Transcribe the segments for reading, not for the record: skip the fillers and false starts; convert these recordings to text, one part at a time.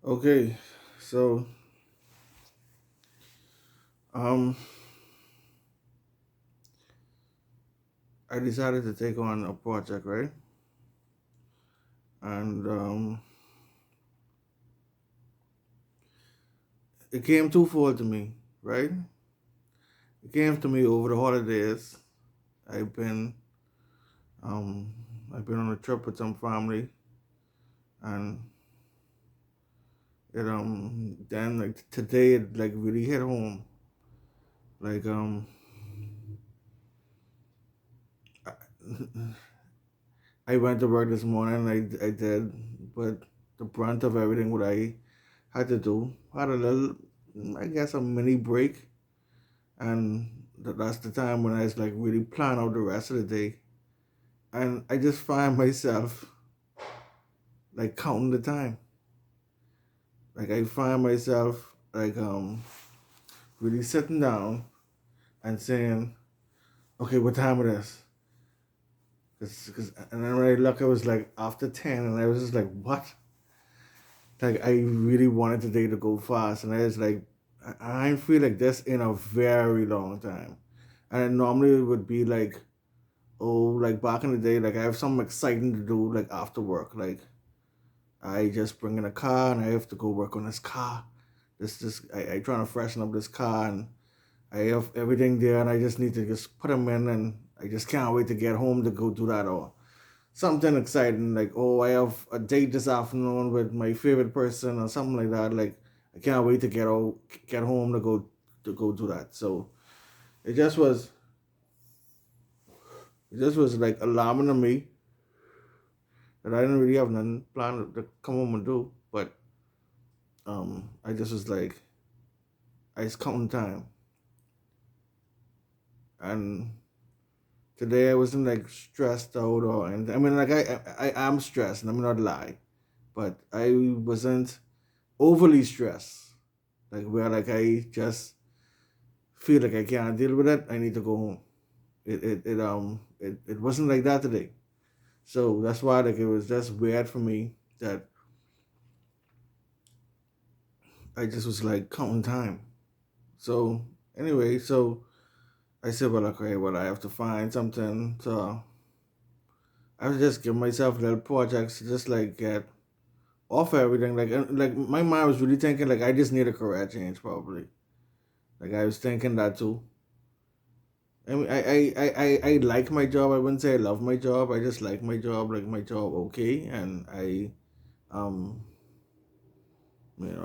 Okay, so um, I decided to take on a project, right? And it came twofold to me, right? It came to me over the holidays. I've been um, I've been on a trip with some family, and it then like today it like really hit home. Like I, I went to work this morning. I did, but the brunt of everything what I had to do. I had a little, I guess, a mini break, and that's the time when I was like really plan out the rest of the day. And I just find myself like counting the time. Like I find myself like really sitting down and saying, okay, what time it is? And then when I look, it was like after 10, and I was just like, what? Like I really wanted the day to go fast, and I was like, I feel like this in a very long time. And it normally would be like, oh, like back in the day, like I have something exciting to do like after work. Like I just bring in a car and I have to go work on this car. I trying to freshen up this car, and I have everything there, and I just need to just put them in, and I just can't wait to get home to go do that, or something exciting like, oh, I have a date this afternoon with my favorite person or something like that. Like I can't wait to get home to go do that. So it just was it just was like alarming to me that I didn't really have nothing planned to come home and do. But I just was like, I was counting time, and today I wasn't like stressed out or anything. I mean, like I am stressed, and I'm not lie, but I wasn't overly stressed, like where like I just feel like I can't deal with it. I need to go home. It wasn't like that today. So that's why like it was just weird for me that I just was like counting time. So anyway, so I said, well, okay, well, I have to find something. So I was just give myself little projects to just like get off of everything. Like my mind was really thinking like I just need a career change probably. Like I was thinking that too. I mean, I like my job. I wouldn't say I love my job. I just like my job okay, and um,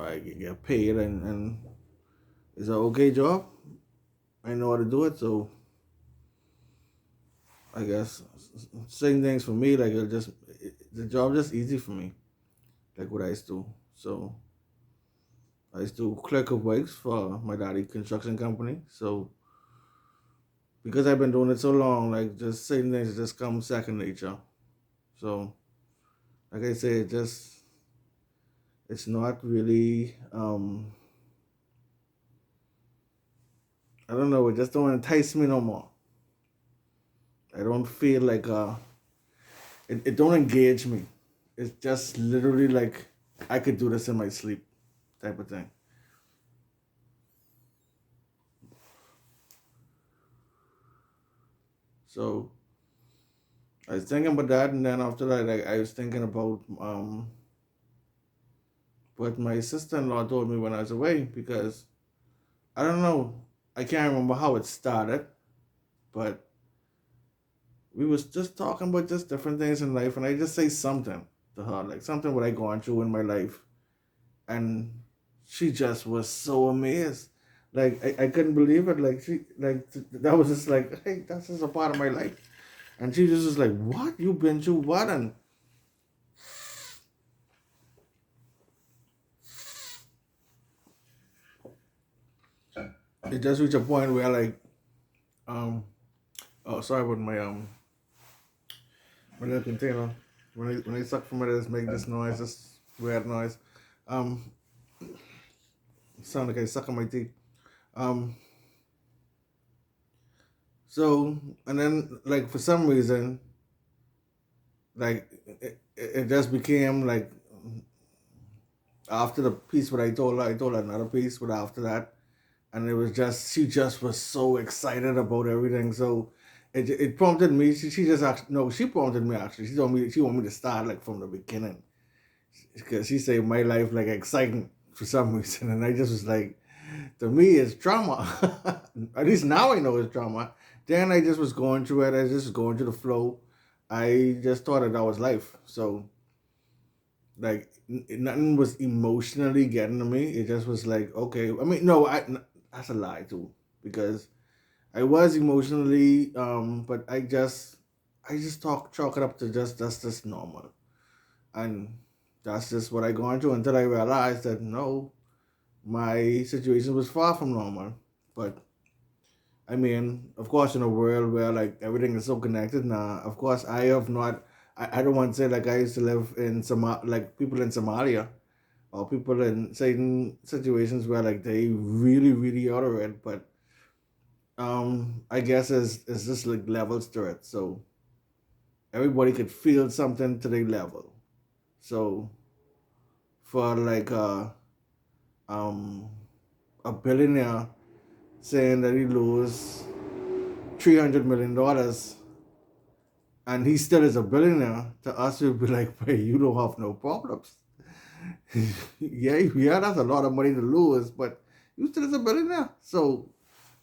I get paid, and it's an okay job. I know how to do it, so I guess same things for me. Like the job just easy for me, like what I used to. So I used to clerk of works for my daddy construction company. So because I've been doing it so long, like just certain things just come second nature. So like I said, just it's not really I don't know, it just don't entice me no more. I don't feel like it don't engage me. It's just literally like I could do this in my sleep type of thing. So I was thinking about that, and then after that like I was thinking about what my sister in law told me when I was away, because I don't know, I can't remember how it started, but we was just talking about just different things in life, and I just say something to her, like something what I going through in my life, and she just was so amazed. Like I couldn't believe it. Like that was just like, hey, that's just a part of my life. And she just was like, what? You been through what? And it just reached a point where like, um, oh, sorry about my little container. When I suck from it, it's make this noise, this weird noise. Um, sound like I suck on my teeth. Um, so and then like for some reason, like it just became like After the piece what I told her another piece, but after that, and it was just she just was so excited about everything. So it prompted me. She just asked, no, she prompted me actually. She told me she wanted me to start like from the beginning because she said my life like exciting for some reason, and I just was like, to me it's drama. At least now I know it's drama. Then I just was going through it. I just was going through the flow. I just thought that was life. So like nothing was emotionally getting to me. It just was like okay. I mean, no, that's a lie too because I was emotionally, but I just chalk it up to just that's just normal, and that's just what I going through until I realized that no, my situation was far from normal. But I mean, of course, in a world where like everything is so connected now, of course, I have not. I don't want to say like I used to live in like people in Somalia or people in certain situations where like they really are it, but I guess it's just like levels to it. So everybody could feel something to their level. So for like um a billionaire saying that he lose $300 million and he still is a billionaire, to us it would be like, hey, you don't have no problems. Yeah, that's a lot of money to lose, but you still is a billionaire. So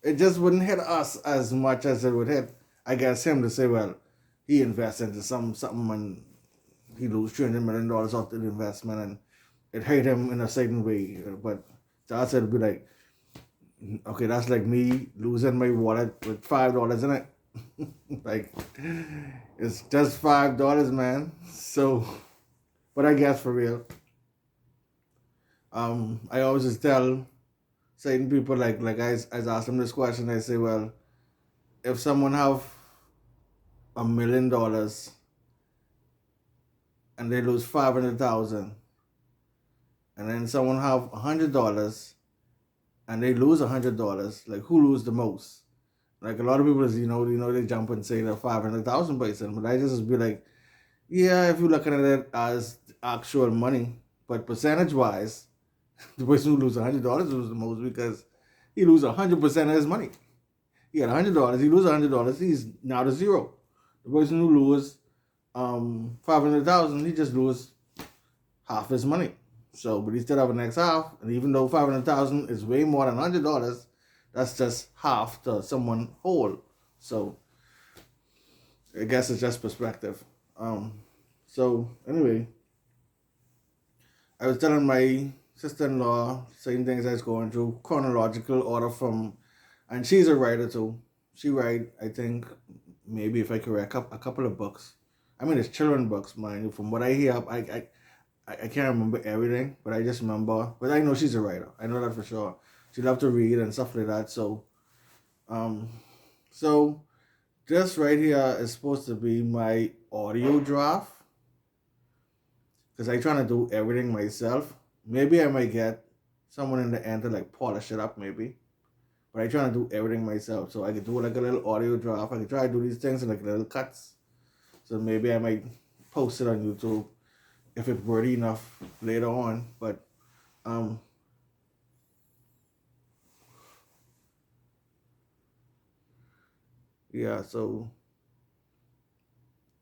it just wouldn't hit us as much as it would hit, I guess, him to say, well, he invested into something and he lose $300 million off the investment and it hurt him in a certain way. But to us it'd be like, okay, that's like me losing my wallet with $5 in it. Like it's just $5, man. So but I guess for real. I always just tell certain people like I ask them this question, I say, well, if someone have $1 million and they lose 500,000, and then someone have $100 and they lose $100, like who lose the most? Like a lot of people, they jump and say the 500,000 person, but I just be like, yeah, if you're looking at it as actual money, but percentage wise, the person who loses $100 loses the most because he loses 100% of his money. He had $100, he loses $100, he's now to zero. The person who loses 500,000, he just loses half his money. So, but he still have the next half, and even though 500,000 is way more than $100, that's just half to someone whole. So, I guess it's just perspective. Um, so anyway, I was telling my sister-in-law same things I was going through, chronological order from, and she's a writer too. She write, I think, maybe if I correct, a couple of books. I mean, it's children books, mind you. From what I hear, I can't remember everything, but I just remember. But I know she's a writer. I know that for sure. She loved to read and stuff like that. Um, so this right here is supposed to be my audio draft because I trying to do everything myself. Maybe I might get someone in the end to like polish it up, maybe. But I trying to do everything myself, so I could do like a little audio draft. I could try to do these things in like little cuts. So maybe I might post it on YouTube if it's worthy enough later on. But um, yeah. So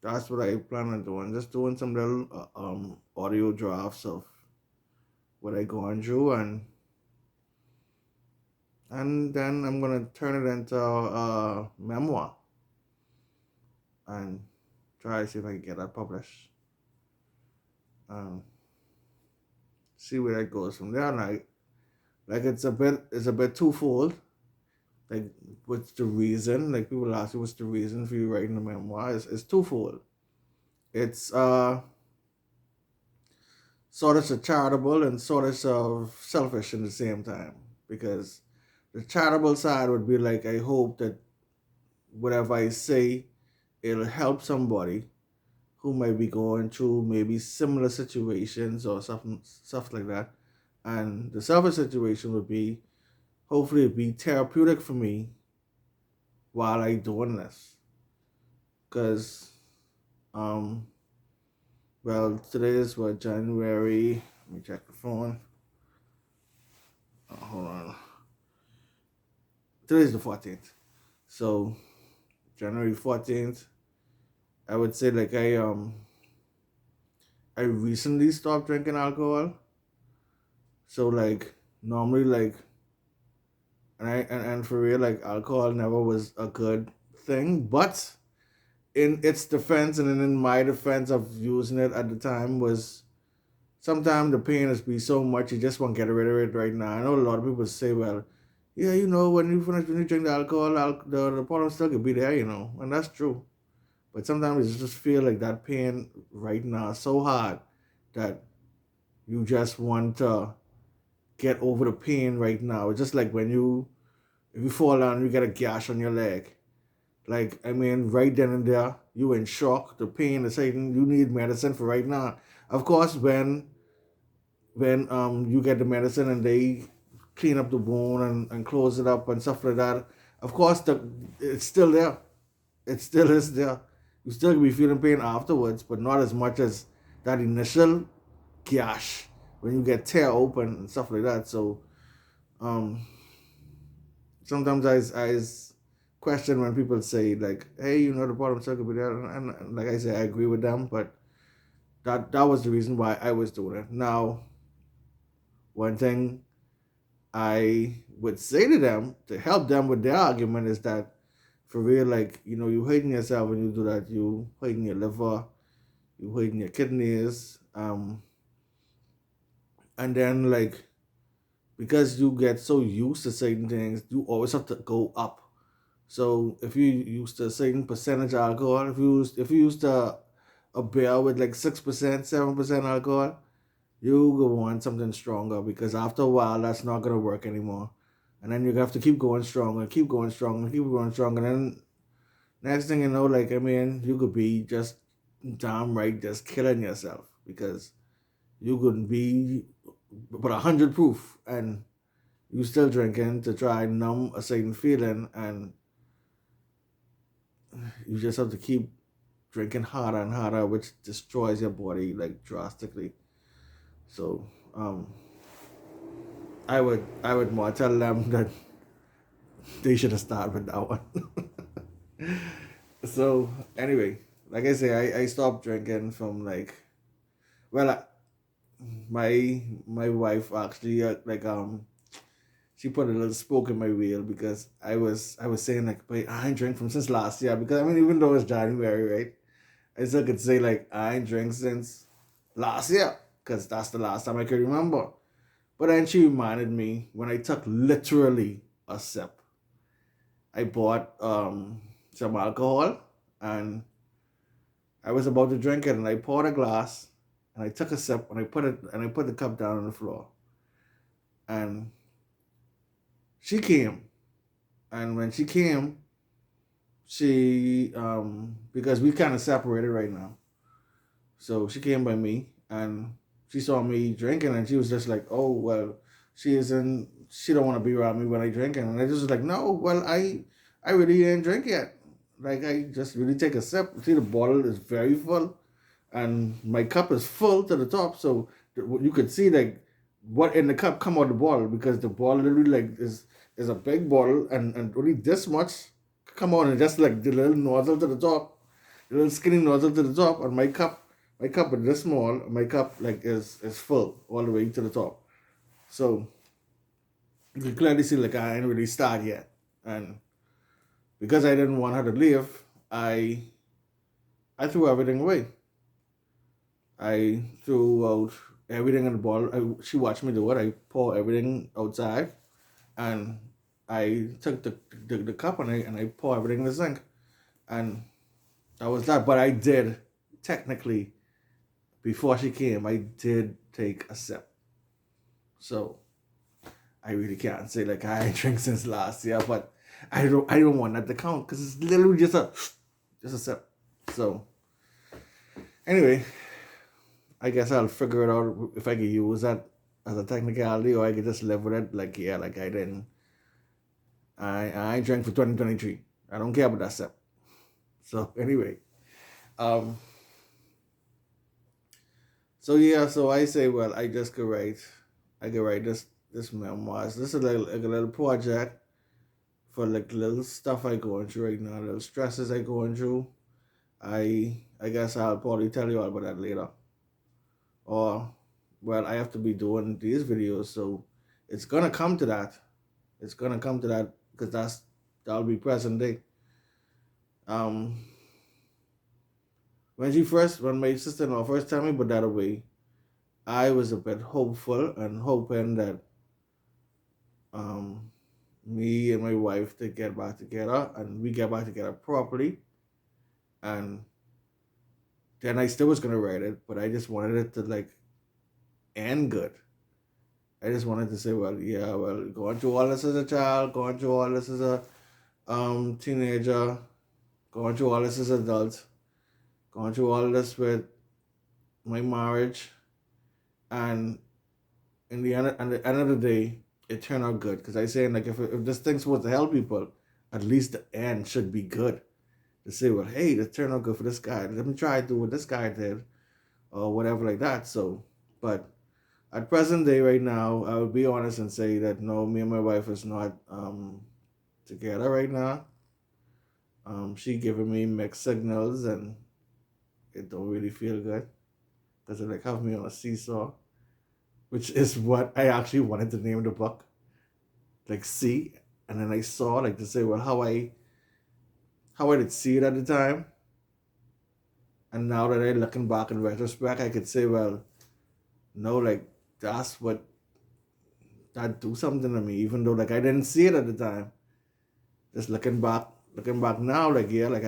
that's what I plan on doing. Just doing some little audio drafts of what I going through, and then I'm gonna turn it into a memoir and try to see if I can get that published. Um, see where that goes from there. Like it's a bit twofold. Like what's the reason? Like people ask you what's the reason for you writing a memoir? It's twofold. It's sort of charitable and sort of selfish in the same time because the charitable side would be like I hope that whatever I say it'll help somebody who might be going through maybe similar situations or something stuff like that. And the selfish situation would be hopefully it'd be therapeutic for me while I doing this. Cause um well today is what January. Let me check the phone. Hold on. Today's the 14th. So January 14th, I would say like I recently stopped drinking alcohol. So like normally like and for real like alcohol never was a good thing, but in its defense and in my defense of using it at the time was sometimes the pain has been so much you just want to get rid of it right now. I know a lot of people say, well, yeah, when you drink the alcohol, the problem still could be there, and that's true. But sometimes you just feel like that pain right now is so hard that you just want to get over the pain right now. It's just like if you fall down, you get a gash on your leg. Like, I mean, right then and there, you in shock. The pain is saying you need medicine for right now. Of course, when you get the medicine and they clean up the wound and close it up and stuff like that, of course it's still there. It still is there. You still be feeling pain afterwards, but not as much as that initial gash when you get tear open and stuff like that. So um, sometimes I question when people say like, "Hey, the bottom circle be there," and like I say, I agree with them, but that was the reason why I was doing it. Now, one thing I would say to them to help them with their argument is that for real, like, you hating yourself when you do that, you hating your liver, you hating your kidneys, and then like because you get so used to certain things, you always have to go up. So if you used a certain percentage alcohol, if you used a beer with like 6%, 7% alcohol, you go want something stronger because after a while that's not gonna work anymore. And then you have to keep going stronger, keep going stronger, keep going stronger. And then next thing you know, like I mean, you could be just downright just killing yourself because you could be but 100 proof and you still drinking to try and numb a certain feeling and you just have to keep drinking harder and harder, which destroys your body like drastically. So I would more tell them that they should have started with that one. So anyway, like I say, I stopped drinking from like well, my wife actually she put a little spoke in my wheel because I was saying like, wait, I ain't drink from since last year because I mean even though it's January, right? I still could say like I ain't drink since last year because that's the last time I could remember. But then she reminded me when I took literally a sip. I bought some alcohol and I was about to drink it and I poured a glass and I took a sip and I put the cup down on the floor. And she came. And when she came, she because we kind of separated right now. So she came by me and she saw me drinking and she was just like, "Oh well, she don't want to be around me when I drink." And I just was like, "No, well I really didn't drink yet. Like I just really take a sip. See the bottle is very full, and my cup is full to the top, so you could see like what in the cup come out the bottle because the bottle literally like is a big bottle and only this much come out and just like the little nozzle to the top, the little skinny nozzle to the top, and my cup is this small. My cup like is full all the way to the top, so you can clearly see like I ain't really started yet, and because I didn't want her to leave, I I threw everything away. I threw out everything in the bottle. She watched me do it. I pour everything outside, and I took the cup and I pour everything in the sink, and that was that. But I did technically before she came, I did take a sip. So I really can't say like I ain't drink since last year, but I don't want that to count because it's literally just a sip. So anyway, I guess I'll figure it out if I can use that as a technicality or I can just live with it. Like, yeah, like I didn't. I ain't drank for 2023. I don't care about that step. So, anyway, um, So yeah, so I say, well, I just could write. I could write this memoirs. This is like a little project for like little stuff I going through right now, little stresses I going through. I guess I'll probably tell you all about that later. Or well, I have to be doing these videos, so it's gonna come to that. It's gonna come to that because that'll be present day. Um, when my sister-in-law first told me put that away, I was a bit hopeful and hoping that um me and my wife to get back together and we get back together properly. And then I still was gonna write it, but I just wanted it to like end good. I just wanted to say, well, yeah, well, going through all this as a child, going through all this as a teenager, going through all this as an adult, going through all this with my marriage, and at the end of the day, it turned out good. Because I say, like, if this thing's supposed to help people, at least the end should be good. To say, well, hey, this turned out good for this guy. Let me try to do what this guy did, or whatever like that. So, but at present day, right now, I would be honest and say that no, me and my wife is not together right now. She giving me mixed signals, and it don't really feel good because it like have me on a seesaw, which is what I actually wanted to name the book, like see, and then I saw like to say, well, how I did see it at the time, and now that I looking back in retrospect, I could say, well, no, like that's what that do something to me, even though like I didn't see it at the time. Just looking back now, like yeah, like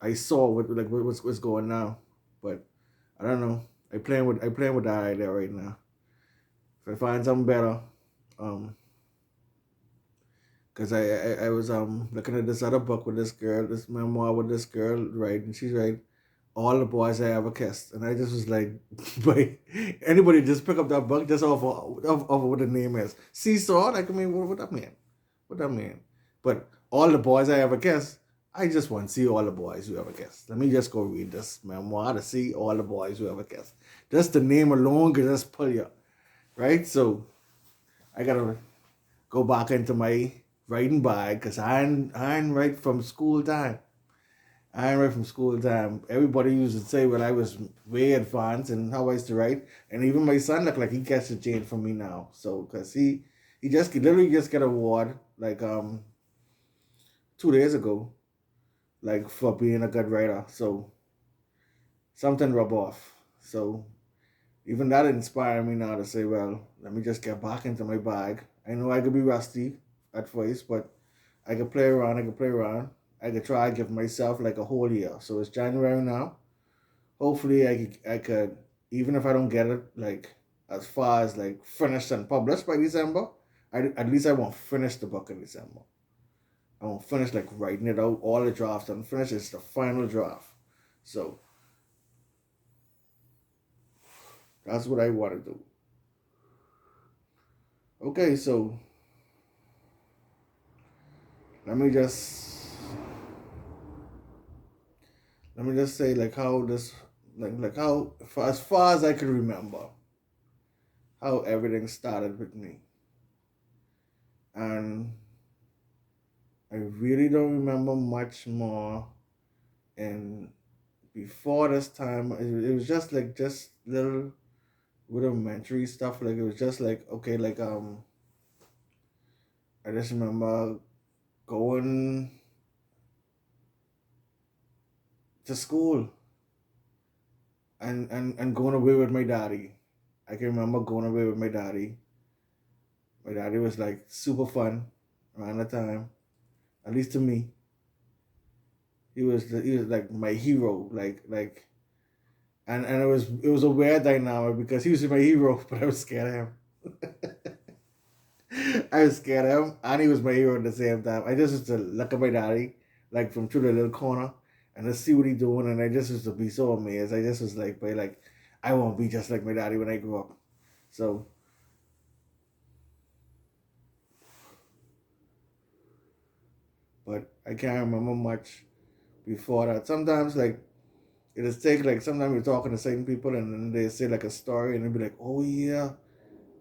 I saw what's going now, but I don't know. I playing with that idea right now. If I find something better, um, because I was looking at this other book with this girl, this memoir with this girl, right, and she's right. All the boys I ever kissed, and I just was like, but anybody just pick up that book just off of what the name is. Seesaw, like I mean, what that mean? What that mean? But all the boys I ever kissed, I just want to see all the boys who ever kissed. Let me just go read this memoir to see all the boys who ever kissed. Just the name alone could just pull you, right? So I gotta go back into my writing bag because I ain't right from school time. I ain't right from school time. Everybody used to say when I was way advanced and how I used to write, and even my son look like he gets a change from me now. So because he just literally just got an award like 2 days ago, like for being a good writer. So something rub off. So even that inspired me now to say, well, let me just get back into my bag. I know I could be rusty at first, but I could play around. I could play around. I could try to give myself like a whole year. So it's January now. Hopefully, I could even if I don't get it like as far as like finished and published by December. At least I won't finish the book in December. I won't finish like writing it out, all the drafts and finish. It's the final draft. So that's what I want to do. Okay, so let me just let me just say like how this like how as far as I can remember how everything started with me, and I really don't remember much more. And before this time, it was just little rudimentary stuff. Like it was just like okay, like I just remember going to school and going away with my daddy. I can remember going away with my daddy. My daddy was like super fun around the time, at least to me. He was like my hero, and it was a weird dynamic because he was my hero, but I was scared of him. I was scared of him, and he was my hero at the same time. I just used to look at my daddy, like from through the little corner, and just see what he doing, and I just used to be so amazed. I just was like, but like, I won't be just like my daddy when I grow up. So, but I can't remember much before that. Sometimes, like, it is take like sometimes you're talking to certain people and then they say like a story and they'll be like, oh yeah,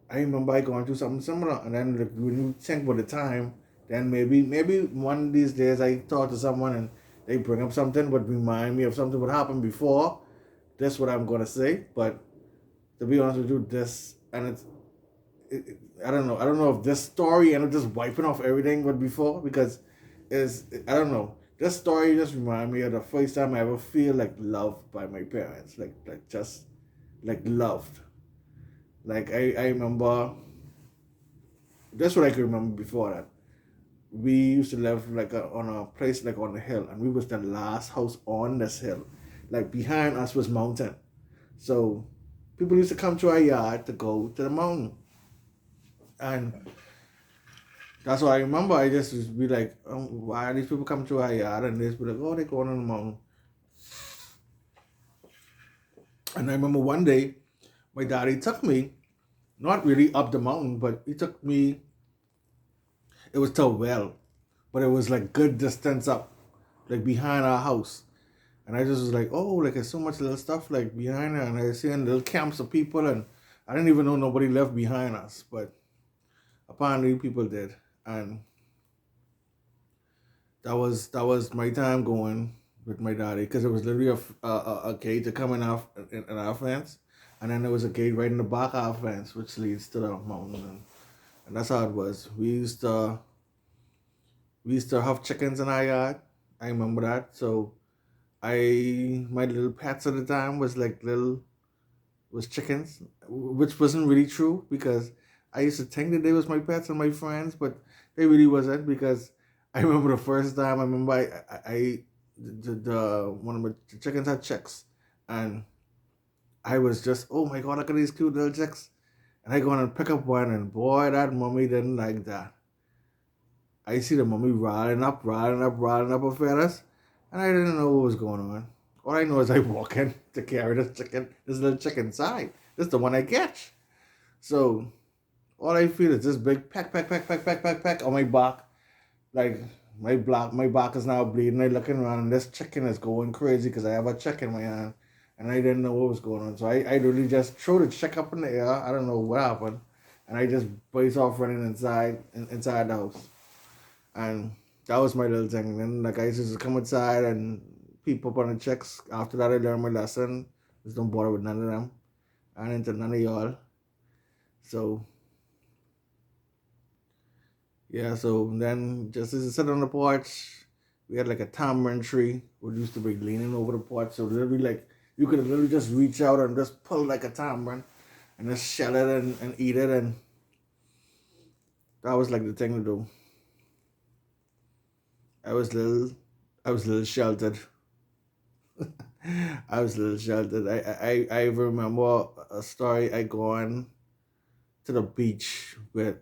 I remember I going through something similar. And then like, when you think about the time, then maybe one of these days I talk to someone and they bring up something but remind me of something that happened before. That's what I'm gonna say. But to be honest with you, this and I don't know. I don't know if this story ended up just wiping off everything but before because is I don't know. This story just reminded me of the first time I ever feel like loved by my parents, like just like loved. Like I remember that's what I can remember before that. We used to live like on a place like on the hill, and we was the last house on this hill. Like behind us was mountain, so people used to come to our yard to go to the mountain, and that's what I remember. I just used to be like, why are these people come to our yard? And they just be like, oh, they going on the mountain. And I remember one day, my daddy took me, not really up the mountain, but he took me. It was to a well, but it was like good distance up, like behind our house. And I just was like, oh, like there's so much little stuff like behind her, and I was seeing little camps of people, and I didn't even know nobody left behind us, but apparently people did, and that was my time going with my daddy because it was literally a gate to come in our fence, and then there was a gate right in the back of our fence which leads to the mountain, and that's how it was. We used to have chickens in our yard. I remember that. So my little pets at the time was like little was chickens, which wasn't really true because I used to think that they was my pets and my friends, but they really wasn't because I remember the first time. I remember the one of my chickens had chicks, and I was just, oh my god, look at these cute little chicks, and I go on and pick up one, and boy, that mommy didn't like that. I see the mommy riding up her feathers, and I didn't know what was going on. All I know is I walk in to carry this little chicken inside. This is the one I catch. So all I feel is this big peck on my back. Like my back is now bleeding. I looking around and this chicken is going crazy because I have a chick in my hand. And I didn't know what was going on. So I really just threw the chick up in the air. I don't know what happened. And I just burst off running inside the house. And that was my little thing. And then like I used to just come outside and peep up on the chicks. After that I learned my lesson. Just don't bother with none of them. I ain't into none of y'all. So yeah, so then just as I sit on the porch, we had like a tamarind tree which used to be leaning over the porch. So literally like you could literally just reach out and just pull like a tamarind and just shell it and eat it, and that was like the thing to do. I was little I was a little sheltered. I was a little sheltered. I remember a story. I gone to the beach with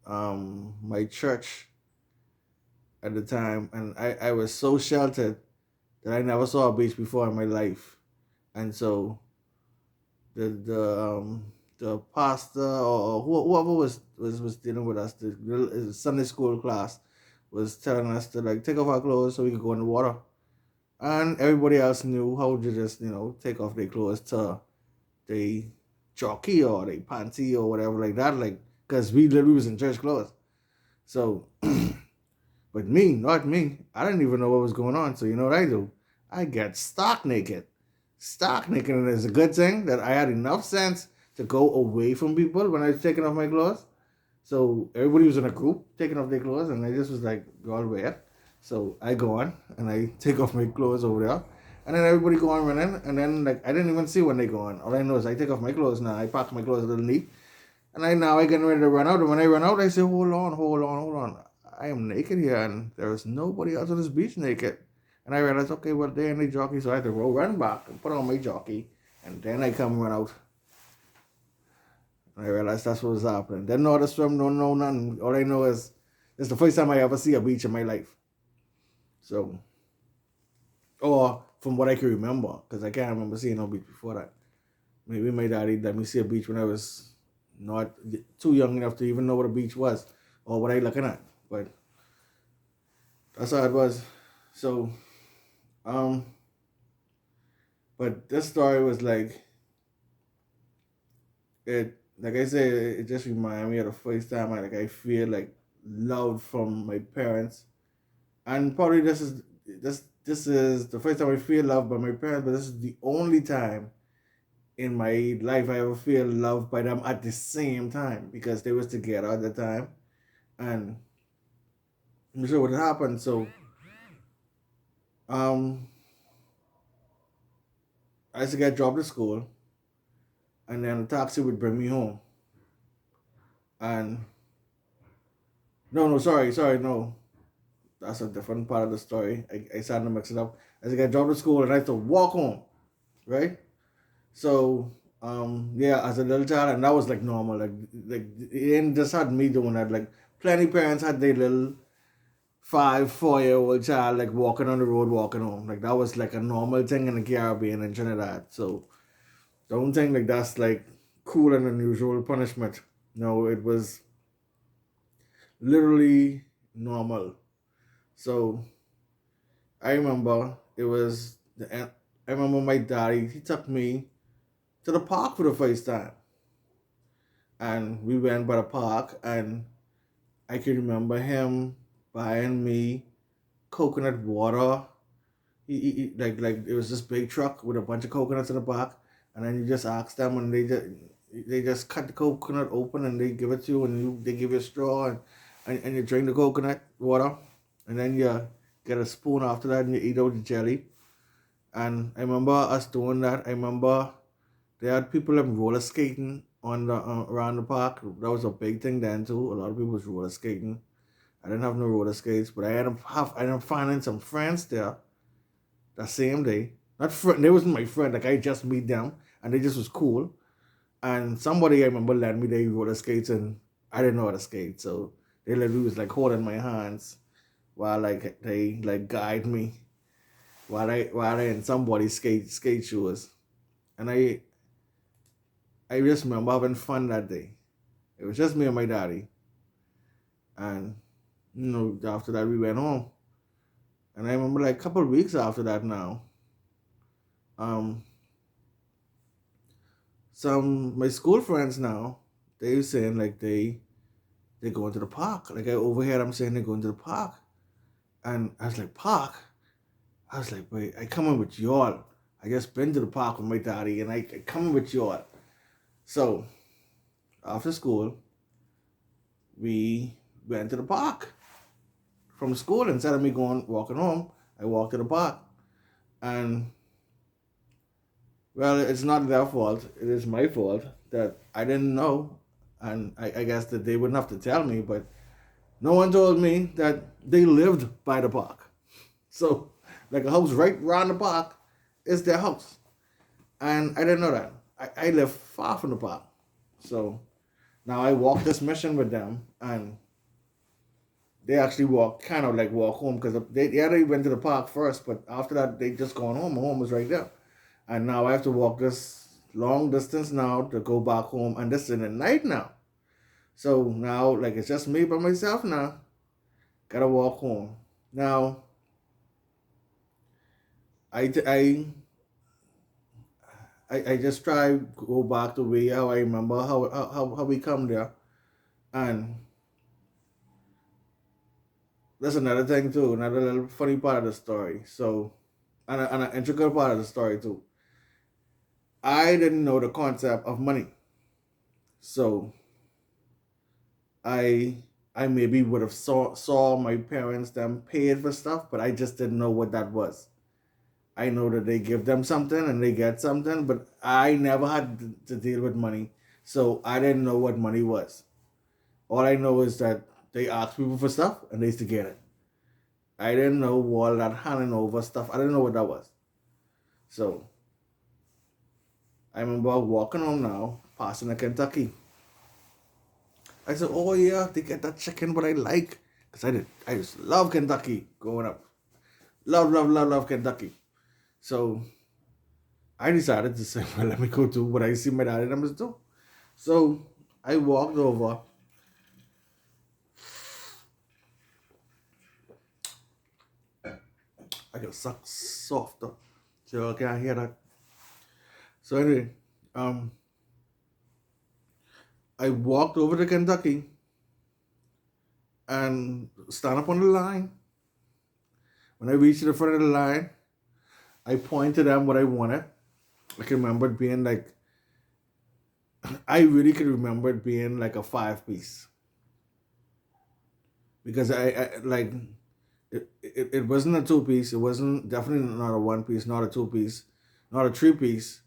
my church at the time, and I was so sheltered that I never saw a beach before in my life. And so the pastor or whoever was dealing with us, the Sunday school class, was telling us to like take off our clothes so we could go in the water. And everybody else knew how to just take off their clothes to they jockey or they panty or whatever like that, like because we literally was in church clothes. So but me, not me, I didn't even know what was going on. So you know what I do? I get stark naked. Stark naked, and it's a good thing that I had enough sense to go away from people when I was taking off my clothes. So everybody was in a group taking off their clothes, and I just was like, "Y'all where?" So I go on and I take off my clothes over there, and then everybody go on running, and then like I didn't even see when they go on. All I know is I take off my clothes now. I pack my clothes a little neat, and I getting ready to run out. And when I run out, I say, hold on. I am naked here, and there is nobody else on this beach naked. And I realized, okay, well, they're in the jockey, so I had to run back and put on my jockey, and then I come run out. And I realized that's what was happening. Didn't know how to swim, don't know nothing. All I know is it's the first time I ever see a beach in my life. So, or from what I can remember, because I can't remember seeing no beach before that. Maybe my daddy let me see a beach when I was not too young enough to even know what a beach was or what I looking at. But that's how it was. So, um, But this story was like it. Like I said, it just reminded me of the first time I feel like loved from my parents, and probably this is the first time I feel loved by my parents, but this is the only time in my life I ever feel loved by them at the same time because they was together at the time, and I'm sure what happened. So um, I used to get dropped at school, and then the taxi would bring me home. And no, sorry, no, that's a different part of the story. I started to mix it up. I used to get dropped at school, and I had to walk home, right? So yeah, as a little child, and that was like normal. Like it didn't just had me doing that. Like plenty parents had their little 4-year-old child like walking on the road, walking home. Like that was like a normal thing in the Caribbean and Trinidad. So don't think like that's like cool and unusual punishment. No, it was literally normal. So I remember it was I remember my daddy. He took me to the park for the first time, and we went by the park, and I can remember him buying me coconut water. Like it was this big truck with a bunch of coconuts in the back, and then you just ask them, and they just cut the coconut open, and they give it to you, and they give you a straw, and you drink the coconut water, and then you get a spoon after that, and you eat out the jelly. And I remember us doing that. I remember they had people roller skating on the around the park. That was a big thing then too. A lot of people was roller skating. I didn't have no roller skates, but I ended up finding some friends there that same day. Not friend, they wasn't my friend. Like I just meet them, and they just was cool. And somebody I remember lent me their roller skates, and I didn't know how to skate, so they literally was like holding my hands while like they like guide me while I in somebody's skate shoes. And I just remember having fun that day. It was just me and my daddy. And after that we went home. And I remember like a couple of weeks after that now, um, some my school friends now, they were saying like they going to the park. Like I overheard them saying they're going to the park. And I was like, park? I was like, wait, I coming with y'all. I just been to the park with my daddy and I coming with y'all. So after school, we went to the park from school. Instead of me going walking home, I walked to the park. And well, it's not their fault. It is my fault that I didn't know. And I guess that they wouldn't have to tell me, but no one told me that they lived by the park. So, like a house right around the park is their house. And I didn't know that. I live far from the park. So now I walk this mission with them, and they actually walk home because they went to the park first, but after that they just gone home. Home was right there, and now I have to walk this long distance now to go back home, and this is in the night now. So now like it's just me by myself now. Gotta walk home now. I I I just try go back the way how I remember how we come there, and that's another thing too, another little funny part of the story. So, and an integral part of the story too. I didn't know the concept of money, so I I maybe would have saw my parents them paid for stuff, but I just didn't know what that was. I know that they give them something and they get something, but I never had to deal with money, so I didn't know what money was. All I know is that they ask people for stuff and they used to get it. I didn't know all that handing over stuff. I didn't know what that was. So I remember walking home now, passing a Kentucky. I said, "Oh yeah, they get that chicken, what I like, cause I did. I just love Kentucky growing up. Love Kentucky." So I decided to say, "Well, let me go do what I see my daddy numbers do." So I walked over. I got suck softer, so I can't hear that. So anyway, um, I walked over to Kentucky and stand up on the line. When I reached the front of the line, I pointed to them what I wanted. I can remember it being like, I really could remember it being like a 5 piece because I like it wasn't a 2 piece. It wasn't definitely not a 1 piece, not a 2 piece, not a 3 piece.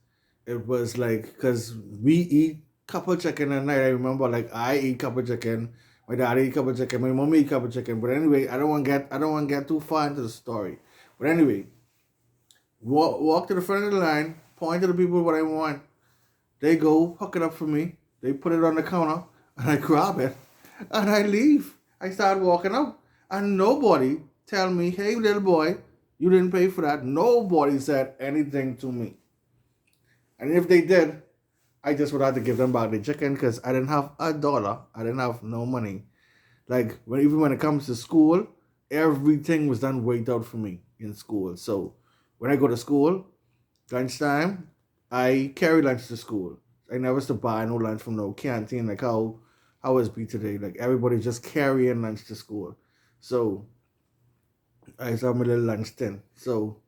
It was like because we eat couple chicken at night. I remember like I eat couple chicken, my dad eat couple chicken, my mom eat couple chicken. But anyway, I don't want to get too far into the story. But anyway, walk to the front of the line, point to the people what I want. They go hook it up for me. They put it on the counter, and I grab it, and I leave. I start walking out, and nobody tell me, "Hey, little boy, you didn't pay for that." Nobody said anything to me, and if they did, I just would have to give them back the chicken because I didn't have a dollar. I didn't have no money. Like even when it comes to school, everything was done weighed out for me in school. So when I go to school, lunchtime, I carry lunch to school. I never used to buy no lunch from no canteen like how it's be today. Like everybody just carrying lunch to school. So I used to have my little lunch tin. So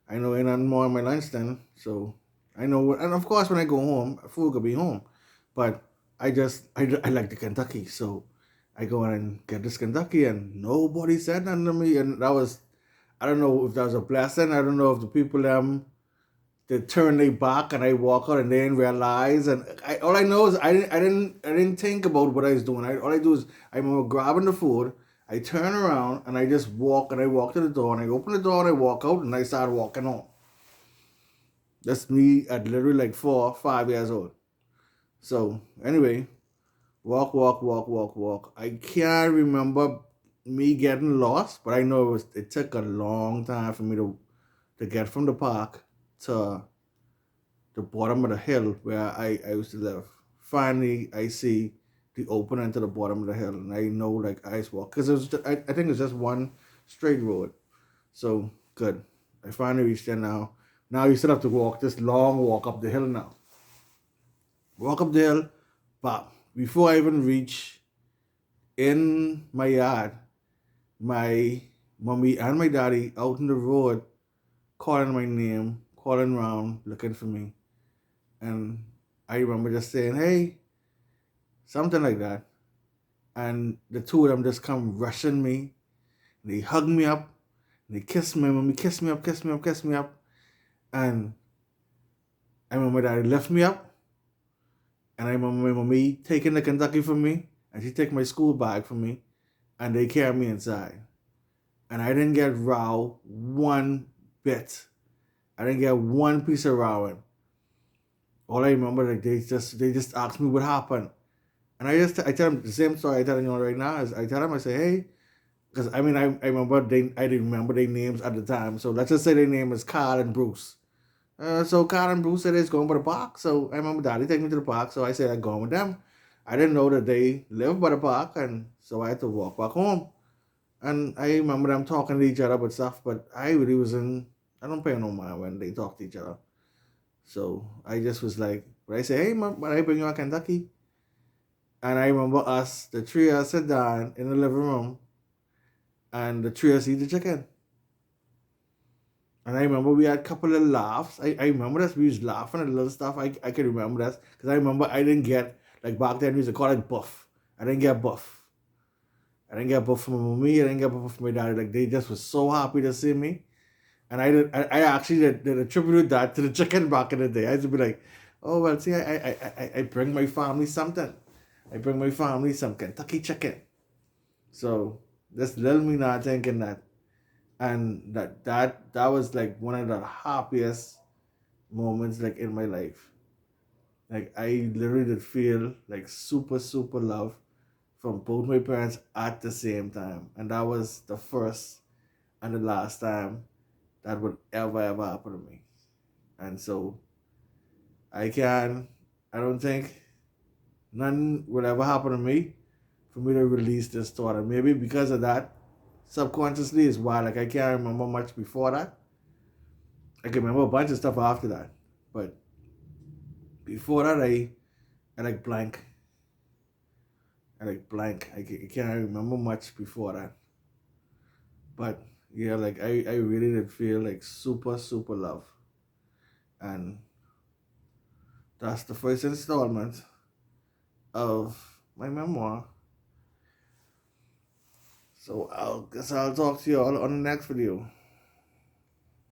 I know ain't nothing more on my lunch tin. So I know and of course when I go home, food could be home. But I like the Kentucky. So I go and get this Kentucky and nobody said nothing to me. And that was I don't know if that was a blessing. I don't know if the people they turn their back and I walk out and they didn't realize. And all I know is I didn't think about what I was doing. All I do is I remember grabbing the food. I turn around and I just walk and I walk to the door and I open the door and I walk out and I start walking home. That's me at literally like 4, 5 years old. So anyway, walk. I can't remember me getting lost, but I know it took a long time for me to get from the park to the bottom of the hill where I used to live. Finally, I see the opening to the bottom of the hill, and I know like ice walk because I think it's just one straight road. So good. I finally reached there now. Now you still have to walk this long walk up the hill now. Walk up the hill, but before I even reach in my yard, my mommy and my daddy out in the road calling my name, calling around, looking for me. And I remember just saying, hey, something like that. And the two of them just come rushing me. And they hug me up. And they kiss me. Mommy kiss me up, kiss me up, kiss me up. And I remember that lift me up. And I remember my mommy taking the Kentucky from me. And she take my school bag from me. And they carry me inside. And I didn't get row one bit. I didn't get one piece of rowing. All I remember, like they just asked me what happened. And I tell them the same story I telling you right now. Is I tell them I say, hey, because I mean I remember I didn't remember their names at the time. So let's just say their name is Carl and Bruce. So Carl and Bruce said it's going by the park. So I remember Daddy taking me to the park. So I said I'm going with them. I didn't know that they lived by the park, and so I had to walk back home. And I remember them talking to each other about stuff, but I really wasn't. I don't pay no mind when they talk to each other. So I just was like, but I say, hey, when I bring you to Kentucky, and I remember us, the three of us sit down in the living room, and the three of us eat the chicken. And I remember we had a couple of laughs. I remember that we was laughing at little stuff. I can remember that. Because I remember I didn't get, like back then we used to call it buff. I didn't get buff. I didn't get buff from my mommy. I didn't get buff from my daddy. Like they just was so happy to see me. And I actually did attribute that to the chicken back in the day. I used to be like, oh, well, see, I bring my family something. I bring my family some Kentucky chicken. So this little me not thinking that. And that was like one of the happiest moments like in my life. Like I literally did feel like super love from both my parents at the same time. And that was the first and the last time that would ever happen to me. And so I don't think none will ever happen to me for me to release this thought. And maybe because of that, subconsciously is why like I can't remember much before that. I can remember a bunch of stuff after that. But Before that, I like blank. I like blank. I can't remember much before that. But yeah, like I really did feel like super, super love. And that's the first installment of my memoir. So I'll talk to you all on the next video.